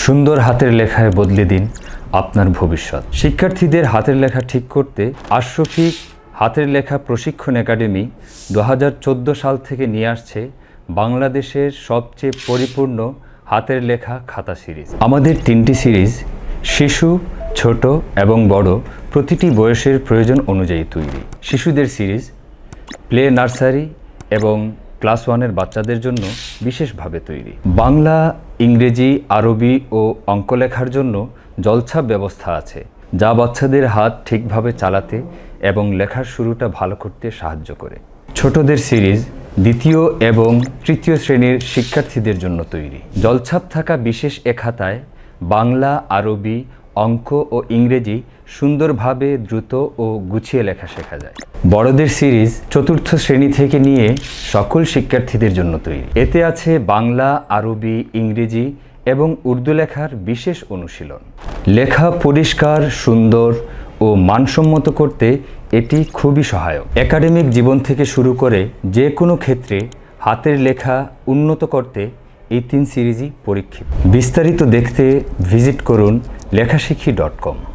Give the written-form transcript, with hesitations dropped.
সুন্দর হাতের লেখায় বদলে দিন আপনার ভবিষ্যৎ। শিক্ষার্থীদের হাতের লেখা ঠিক করতে আশরফিক হাতের লেখা প্রশিক্ষণ একাডেমি 2014 সাল থেকে নিয়ে আসছে বাংলাদেশের সবচেয়ে পরিপূর্ণ হাতের লেখা খাতা সিরিজ। আমাদের 3টি সিরিজ শিশু, ছোট এবং বড় প্রতিটি বয়সের প্রয়োজন অনুযায়ী তৈরি। শিশুদের সিরিজ প্লে, নার্সারি এবং ক্লাস 1-এর বাচ্চাদের জন্য বিশেষভাবে তৈরি। বাংলা, ইংরেজি, আরবি ও অঙ্ক লেখার জন্য জলছাপ ব্যবস্থা আছে, যা বাচ্চাদের হাত ঠিকভাবে চালাতে এবং লেখার শুরুটা ভালো করতে সাহায্য করে। ছোটদের সিরিজ 2য় এবং 3য় শ্রেণীর শিক্ষার্থীদের জন্য তৈরি। জলছাপ থাকা বিশেষ খাতায় বাংলা, আরবি, অঙ্ক ও ইংরেজি সুন্দরভাবে দ্রুত ও গুছিয়ে লেখা শেখা যায়। বড়দের সিরিজ 4র্থ শ্রেণী থেকে নিয়ে সকল শিক্ষার্থীদের জন্য তৈরি। এতে আছে বাংলা, আরবি, ইংরেজি এবং উর্দু লেখার বিশেষ অনুশীলন। লেখা পরিষ্কার, সুন্দর ও মানসম্মত করতে এটি খুবই সহায়ক। একাডেমিক জীবন থেকে শুরু করে যে কোনো ক্ষেত্রে হাতের লেখা উন্নত করতে এই 3 সিরিজই পরীক্ষিত। বিস্তারিত দেখতে ভিজিট করুন লেখাশিখি.com।